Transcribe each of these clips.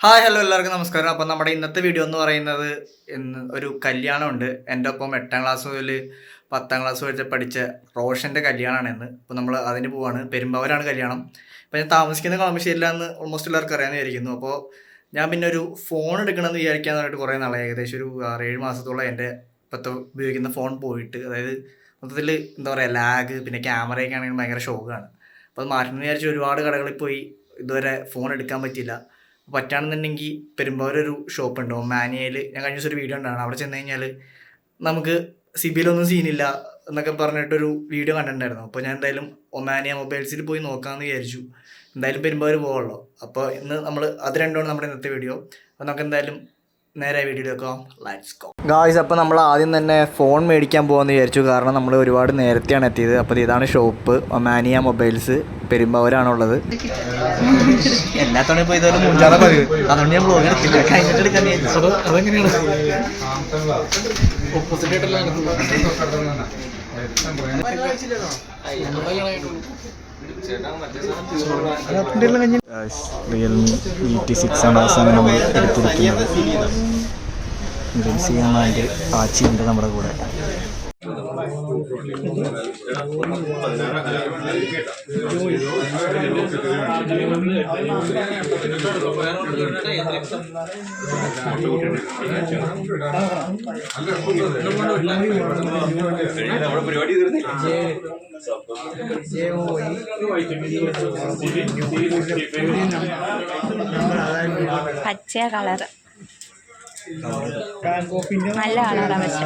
Hi hello എല്ലാവർക്കും നമസ്കാരം. അപ്പം നമ്മുടെ ഇന്നത്തെ വീഡിയോ എന്ന് പറയുന്നത് ഇന്ന് ഒരു കല്യാണമുണ്ട്. എൻ്റെ ഒപ്പം 8ാം ക്ലാസ് മുതൽ 10ാം ക്ലാസ് വരെ പഠിച്ച റോഷൻ്റെ കല്യാണമാണ് ഇന്ന്. അപ്പോൾ നമ്മൾ അതിന് പോവാണ്. പെരുമ്പാവൂരാണ് കല്യാണം. അപ്പോൾ ഞാൻ താമസിക്കുന്ന കളമശ്ശേരിയിലാണെന്ന് ഓൾമോസ്റ്റ് എല്ലാവർക്കും അറിയാമെന്ന് വിചാരിക്കുന്നു. അപ്പോൾ ഞാൻ പിന്നെ ഒരു ഫോൺ എടുക്കണമെന്ന് വിചാരിക്കാന്ന് പറഞ്ഞിട്ട് കുറേ നാളായി, ഏകദേശം ഒരു 6-7 മാസത്തോളം എൻ്റെ ഇപ്പോഴത്തെ ഉപയോഗിക്കുന്ന ഫോൺ പോയിട്ട്. അതായത് മൊത്തത്തിൽ എന്താ പറയുക, ലാഗ്, പിന്നെ ക്യാമറയൊക്കെ ആണെങ്കിൽ ഭയങ്കര ഷോക്കാണ്. അപ്പോൾ അത് മാറ്റണമെന്ന് വിചാരിച്ച് ഒരുപാട് കടകളിൽ പോയി ഇതുവരെ ഫോൺ എടുക്കാൻ പറ്റിയില്ല. പറ്റുകയാണെന്നുണ്ടെങ്കിൽ പെരുമ്പാവൂരൊരു ഷോപ്പുണ്ട് ഒമാനിയയിൽ. ഞാൻ കഴിഞ്ഞ ദിവസം ഒരു വീഡിയോ ഉണ്ടാണ്, അവിടെ ചെന്ന് കഴിഞ്ഞാൽ നമുക്ക് സിബിലൊന്നും സീനില്ല എന്നൊക്കെ പറഞ്ഞിട്ടൊരു വീഡിയോ കണ്ടിട്ടുണ്ടായിരുന്നു. അപ്പോൾ ഞാൻ എന്തായാലും ഒമാനിയ മൊബൈൽസിൽ പോയി നോക്കാമെന്ന് വിചാരിച്ചു. എന്തായാലും പെരുമ്പാവൂർ പോകാമല്ലോ. അപ്പോൾ ഇന്ന് നമ്മൾ അത് രണ്ടുമാണ് നമ്മുടെ ഇന്നത്തെ വീഡിയോ. അപ്പോൾ നമുക്ക് എന്തായാലും നേരെ വീഡിയോയിലേക്ക് പോകാം. Let's go guys. അപ്പോൾ നമ്മൾ ആദ്യം തന്നെ ഫോൺ മേടിക്കാൻ പോകാമെന്ന് വിചാരിച്ചു, കാരണം നമ്മൾ ഒരുപാട് നേരത്തെയാണ് എത്തിയത്. അപ്പോൾ ഇതാണ് ഷോപ്പ്, ഒമാനിയ മൊബൈൽസ്, പെരുമ്പാവൂരാണുള്ളത്. എല്ലാ തവണ ഇപ്പോൾ ഇതുപോലെ മൂഞ്ചാതെ പതിവ്, അതുകൊണ്ട് ഞാൻ ബ്ലോഗ് എടുത്തില്ല, കഴിഞ്ഞിട്ട് എടുക്കാൻ വിചാരിച്ചു. അതെങ്ങനെയാണ് റിയൽമി VT6 ആണ് അവസാനം നമ്മൾ എടുത്തിരിക്കുന്നത്. ഡെൻസിയമ്മാൻ്റെ ആച്ചിയുണ്ട് നമ്മുടെ കൂടെ. പച്ച കളർ നല്ല കളറാണ് പക്ഷെ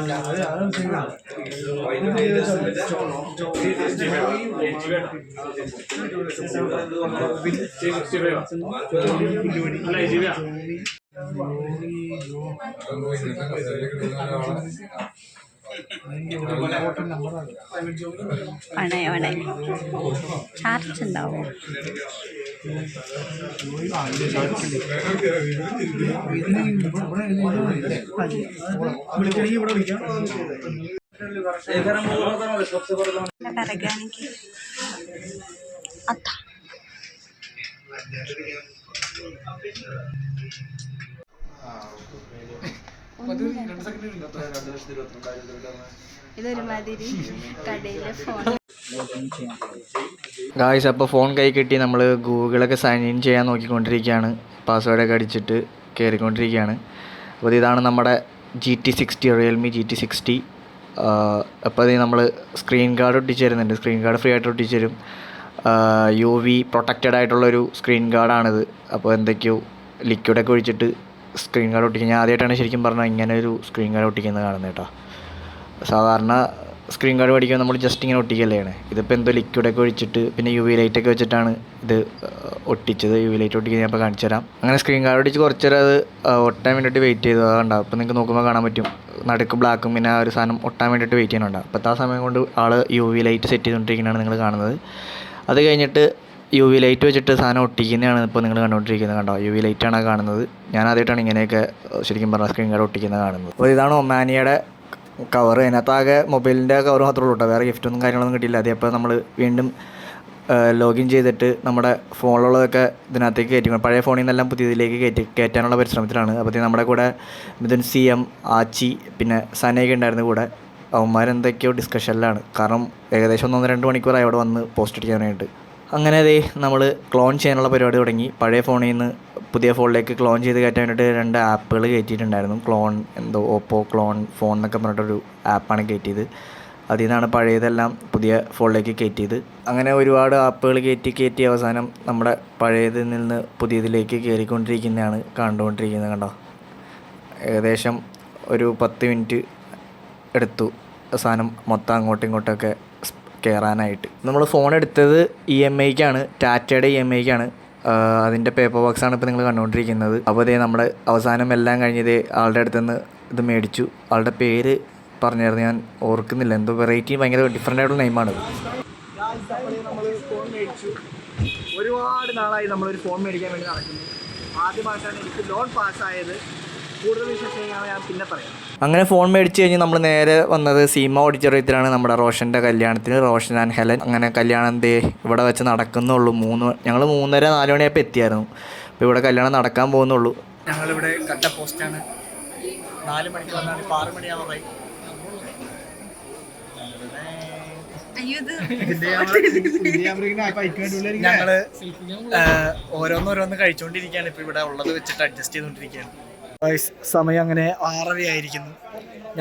പണയോടെ ചാർജ് ഉണ്ടാവും. കറകാണെങ്കിൽ അതാ ഇതൊരുമാതിരി കടയിലെ ഫോൺ. ഗായ്സ്, അപ്പോൾ ഫോൺ കൈ കിട്ടി. നമ്മൾ ഗൂഗിളൊക്കെ സൈൻ ഇൻ ചെയ്യാൻ നോക്കിക്കൊണ്ടിരിക്കുകയാണ്. പാസ്വേഡൊക്കെ അടിച്ചിട്ട് കയറിക്കൊണ്ടിരിക്കുകയാണ്. അപ്പോൾ ഇതാണ് നമ്മുടെ GT60, റിയൽമി GT60. അപ്പോൾ അത് നമ്മൾ സ്ക്രീൻ ഗാർഡ് ഒട്ടിച്ച് തരുന്നുണ്ട്. സ്ക്രീൻ ഗാർഡ് ഫ്രീ ആയിട്ട് ഒട്ടിച്ച് തരും. UV പ്രൊട്ടക്റ്റഡ് ആയിട്ടുള്ളൊരു സ്ക്രീൻ ഗാർഡാണിത്. അപ്പോൾ എന്തൊക്കെയോ ലിക്വിഡൊക്കെ ഒഴിച്ചിട്ട് സ്ക്രീൻ ഗാർഡ് ഒട്ടിക്കുക. ഞാൻ ആദ്യമായിട്ടാണ് ശരിക്കും പറഞ്ഞാൽ ഇങ്ങനെ ഒരു സ്ക്രീൻ ഗാർഡ് ഒട്ടിക്കുന്നത് കാണുന്നത് കേട്ടോ. സാധാരണ സ്ക്രീൻ ഗാർഡ് മേടിക്കുമ്പോൾ നമ്മൾ ജസ്റ്റ് ഇങ്ങനെ ഒട്ടിക്കല്ലാണ്. ഇതിപ്പോൾ എന്തോ ലിക്വിഡൊക്കെ ഒഴിച്ചിട്ട് പിന്നെ UV ലൈറ്റൊക്കെ വെച്ചിട്ടാണ് ഇത് ഒട്ടിച്ചത്. UV ലൈറ്റ് ഒട്ടിക്കുന്നത് ഞാൻ ഇപ്പോൾ കാണിച്ചു തരാം. അങ്ങനെ സ്ക്രീൻ ഗാർഡ് ഒട്ടിച്ച് കുറച്ച് നേരം അത് ഒട്ടാൻ വേണ്ടിയിട്ട് വെയിറ്റ് ചെയ്തു. അതുകൊണ്ടാണ് അപ്പോൾ നിങ്ങൾക്ക് നോക്കുമ്പോൾ കാണാൻ പറ്റും, നടുക്ക് ബ്ലാക്കും പിന്നെ ആ ഒരു സാധനം ഒട്ടാൻ വേണ്ടിയിട്ട് വെയിറ്റ് ചെയ്യുന്നുണ്ടാവും. അപ്പോൾ ആ സമയം കൊണ്ട് ആൾ UV ലൈറ്റ് സെറ്റ് ചെയ്തുകൊണ്ടിരിക്കുന്നതാണ് നിങ്ങൾ കാണുന്നത്. അത് കഴിഞ്ഞിട്ട് UV ലൈറ്റ് വെച്ചിട്ട് സാധനം ഒട്ടിക്കുന്നതാണ് ഇപ്പോൾ നിങ്ങൾ കണ്ടുകൊണ്ടിരിക്കുന്നത്. കണ്ടോ, UV ലൈറ്റാണ് കാണുന്നത്. ഞാൻ ആദ്യമായിട്ടാണ് ഇങ്ങനെയൊക്കെ ശരിക്കും പറഞ്ഞാൽ സ്ക്രീൻ ഗാർഡ് ഒട്ടിക്കുന്നത് കാണുന്നത്. അപ്പോൾ ഇതാണ് ഒമാനിയയുടെ കവർ. അതിനകത്താകെ മൊബൈലിൻ്റെ കവർ മാത്രമേ ഉള്ളൂ കേട്ടോ, വേറെ ഗിഫ്റ്റൊന്നും കാര്യങ്ങളൊന്നും കിട്ടിയില്ല. അതേപ്പോൾ നമ്മൾ വീണ്ടും ലോഗിൻ ചെയ്തിട്ട് നമ്മുടെ ഫോണിലുള്ളതൊക്കെ ഇതിനകത്തേക്ക് കയറ്റി, പഴയ ഫോണിൽ നിന്നെല്ലാം പുതിയതിലേക്ക് കയറ്റാനുള്ള പരിശ്രമത്തിലാണ്. അപ്പോഴത്തേക്ക് നമ്മുടെ കൂടെ മിഥുൻ CM, ആച്ചി, പിന്നെ സനയൊക്കെ ഉണ്ടായിരുന്നു കൂടെ. അവന്മാരെന്തൊക്കെയോ ഡിസ്കഷനിലാണ്, കാരണം ഏകദേശം 1-2 മണിക്കൂറായി അവിടെ വന്ന് പോസ്റ്റ് അടിക്കാനായിട്ട്. അങ്ങനെ അതേ നമ്മൾ ക്ലോൺ ചെയ്യാനുള്ള പരിപാടി തുടങ്ങി. പഴയ ഫോണിൽ നിന്ന് പുതിയ ഫോണിലേക്ക് ക്ലോൺ ചെയ്ത് കയറ്റാൻ വേണ്ടിയിട്ട് 2 ആപ്പുകൾ കയറ്റിയിട്ടുണ്ടായിരുന്നു. ക്ലോൺ എന്തോ ഓപ്പോ ക്ലോൺ ഫോൺ എന്നൊക്കെ പറഞ്ഞിട്ടൊരു ആപ്പാണ് കയറ്റിയത്. അതിൽ നിന്നാണ് പഴയതെല്ലാം പുതിയ ഫോണിലേക്ക് കയറ്റിയത്. അങ്ങനെ ഒരുപാട് ആപ്പുകൾ കയറ്റി അവസാനം നമ്മുടെ പഴയതിൽ നിന്ന് പുതിയതിലേക്ക് കയറിക്കൊണ്ടിരിക്കുന്നതാണ് കണ്ടുകൊണ്ടിരിക്കുന്നത്. കണ്ടോ, ഏകദേശം ഒരു 10 മിനിറ്റ് എടുത്തു സാധനം മൊത്തം അങ്ങോട്ടും ഇങ്ങോട്ടൊക്കെ കയറാനായിട്ട്. നമ്മൾ ഫോൺ എടുത്തത് EMIക്കാണ്, ടാറ്റയുടെ EMIക്കാണ്. അതിൻ്റെ പേപ്പർ ബോക്സാണ് ഇപ്പോൾ നിങ്ങൾ കണ്ടുകൊണ്ടിരിക്കുന്നത്. അപ്പോൾ ഇതേ നമ്മുടെ അവസാനം എല്ലാം കഴിഞ്ഞതേ ആളുടെ അടുത്തുനിന്ന് ഇത് മേടിച്ചു. ആളുടെ പേര് പറഞ്ഞായിരുന്നു, ഞാൻ ഓർക്കുന്നില്ല, എന്തോ വെറൈറ്റി ഭയങ്കര ഡിഫറെൻ്റ് ആയിട്ടുള്ള നെയിമാണ്. ഒരുപാട് നാളായി നമ്മളൊരു ഫോൺ മേടിക്കാൻ വേണ്ടി നടക്കുന്നു. ആദ്യമായിട്ടാണ് എനിക്ക് ലോൺ പാസ്സായത്. കൂടുതൽ വിശേഷങ്ങൾ ഞാൻ പിന്നെ പറയാം. അങ്ങനെ ഫോൺ മേടിച്ച് കഴിഞ്ഞ് നമ്മൾ നേരെ വന്നത് സീമ ഓഡിറ്റോറിയത്തിലാണ്, നമ്മുടെ റോഷൻ്റെ കല്യാണത്തിന്. Roshan and Helen. അങ്ങനെ കല്യാണം ഇവിടെ വെച്ച് നടക്കുന്നുള്ളൂ. ഞങ്ങൾ 3:30-4 മണിയായപ്പോൾ എത്തിയായിരുന്നു. അപ്പോൾ ഇവിടെ കല്യാണം നടക്കാൻ പോകുന്നുള്ളൂ. ഞങ്ങളിവിടെ കണ്ട പോസ്റ്റാണ്. 4 മണിക്ക് വന്നാണ്, ഇപ്പോൾ 6 മണിയാവാറായി. ഞങ്ങള് ഓരോന്നോരോന്ന് കഴിച്ചുകൊണ്ടിരിക്കുകയാണ്. ഇപ്പൊ ഇവിടെ ഉള്ളത് വെച്ചിട്ട് അഡ്ജസ്റ്റ് ചെയ്തുകൊണ്ടിരിക്കുകയാണ്. സമയം അങ്ങനെ 6:30 ആയിരിക്കുന്നു.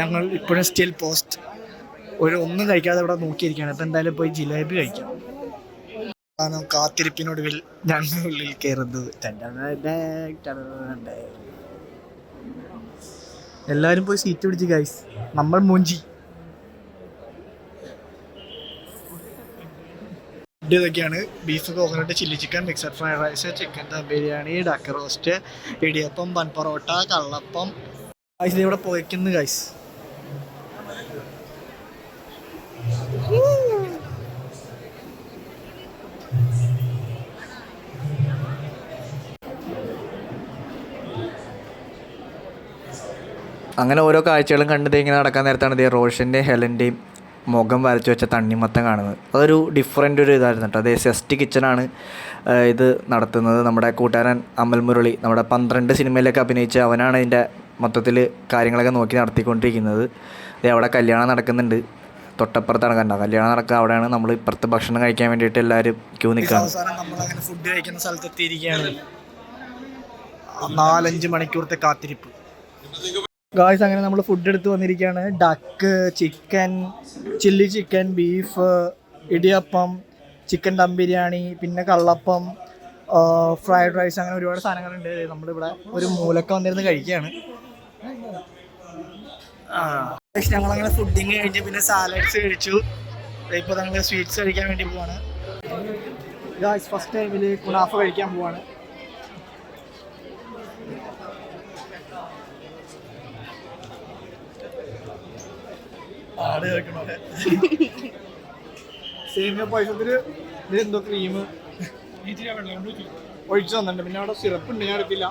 ഞങ്ങൾ ഇപ്പോഴും സ്റ്റിൽ പോസ്റ്റ് ഒന്നും കഴിക്കാതെ ഇവിടെ നോക്കിയിരിക്കുകയാണ്. ഇപ്പൊ എന്തായാലും പോയി ജിലേബി കഴിക്കാം. കാത്തിരിപ്പിനൊടുവിൽ ഞങ്ങൾ ഉള്ളിൽ കയറുന്നത്. എല്ലാരും പോയി സീറ്റ് പിടിച്ച് ഗൈസ്. നമ്മൾ മൂഞ്ചി. ഇതൊക്കെയാണ് beef coconut, chilli chicken, mixed fried rice, chicken dum biryani, duck roast, idiyappam, bun porotta, kallappam. Guys ഇവിടെ പോയിക്കുന്നു ഗൈസ്. അങ്ങനെ ഓരോ കാഴ്ചകളും കണ്ടത് ഇങ്ങനെ നടക്കാൻ നേരത്താണ് ഇതേ റോഷൻ്റെയും ഹെലൻ്റെയും മുഖം വരച്ച് വെച്ച തണ്ണിമത്തം കാണുന്നത്. അതൊരു ഡിഫറൻ്റ് ഒരു ഇതായിരുന്നു കേട്ടോ. അതേ സെസ്റ്റ് കിച്ചണാണ് ഇത് നടത്തുന്നത്. നമ്മുടെ കൂട്ടുകാരൻ അമൽ മുരളി, നമ്മുടെ 12 സിനിമയിലൊക്കെ അഭിനയിച്ച അവനാണ് ഇതിൻ്റെ മൊത്തത്തിൽ കാര്യങ്ങളൊക്കെ നോക്കി നടത്തിക്കൊണ്ടിരിക്കുന്നത്. അവിടെ കല്യാണം നടക്കുന്നുണ്ട്. തൊട്ടപ്പുറത്താണ് കണ്ട കല്യാണം നടക്കുക. അവിടെയാണ് നമ്മൾ ഇപ്പുറത്ത് ഭക്ഷണം കഴിക്കാൻ വേണ്ടിയിട്ട് എല്ലാവരും ക്യൂ നിൽക്കുകയാണ്. അവസാനം നമ്മളങ്ങനെ ഫുഡ് കഴിക്കുന്ന സ്ഥലത്തെത്തിയിരിക്കുകയാണ്. 4-5 മണിക്കൂറത്തെ കാത്തിരിപ്പ്. ഗായ്സ് അങ്ങനെ നമ്മൾ ഫുഡ് എടുത്ത് വന്നിരിക്കുകയാണ്. Duck, chicken, chilli chicken, beef, idiyappam, chicken dum biryani, പിന്നെ കള്ളപ്പം, ഫ്രൈഡ് റൈസ്, അങ്ങനെ ഒരുപാട് സാധനങ്ങളുണ്ട്. നമ്മളിവിടെ ഒരു മൂലക്ക വന്നിരുന്ന് കഴിക്കുകയാണ്. ഞങ്ങളങ്ങനെ ഫുഡിങ് കഴിഞ്ഞ് പിന്നെ സാലഡ്സ് കഴിച്ചു. ഇപ്പോൾ ഞങ്ങൾ സ്വീറ്റ്സ് കഴിക്കാൻ വേണ്ടി പോവാണ്. ഗായ്സ് ഫസ്റ്റ് ടൈമിൽ കുനാഫ കഴിക്കാൻ പോവാണ്. ആട് കേൾക്കണോടെ സേമിയ പായസത്തിന് ഇതെന്തോ ക്രീം ഒഴിച്ചു തന്നിട്ടുണ്ട്. പിന്നെ അവിടെ സിറപ്പ് ഉണ്ട്, ഞാൻ എടുത്തില്ല.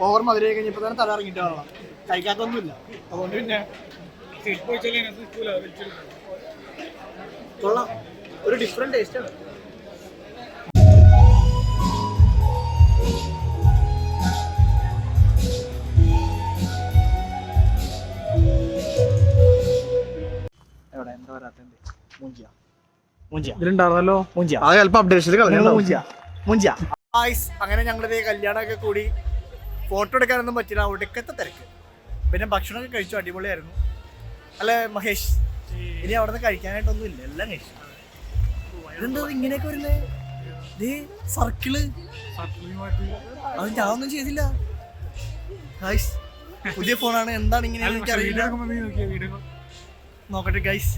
ഓവർ മധുരമായി കഴിഞ്ഞപ്പോൾ തന്നെ തല ഇറങ്ങിയിട്ട് കാണാം. കഴിക്കാത്തൊന്നുമില്ല. അതുകൊണ്ട് പിന്നെ കൊള്ളാം, ഒരു ഡിഫറെന്റ് ടേസ്റ്റാണ്. ഇതിലുണ്ടായിരുന്നല്ലോ മുഞ്ചിയ. അത് ചിലപ്പോൾ അപ്ഡേഷനിൽ മുഞ്ചിയ. അങ്ങനെ ഞങ്ങളിത് കല്യാണമൊക്കെ കൂടി ഫോട്ടോ എടുക്കാനൊന്നും പറ്റില്ല, ഒടുക്കത്തെ തിരക്ക്. പിന്നെ ഭക്ഷണമൊക്കെ കഴിച്ചു, അടിപൊളിയായിരുന്നു അല്ലേ മഹേഷ്? ഇനി അവിടെ നിന്ന് കഴിക്കാനായിട്ടൊന്നും ഇല്ല, എല്ലാം കഴിച്ചു. ഇതെന്താ ഇങ്ങനെയൊക്കെ വരുന്നേ? ഇത് സർക്കിള്, അത് ഞാൻ ഒന്നും ചെയ്തില്ല. പുതിയ ഫോണാണ്, എന്താണ് ഇങ്ങനെ എനിക്കറിയില്ല. നോക്കട്ടെ ഗൈസ്.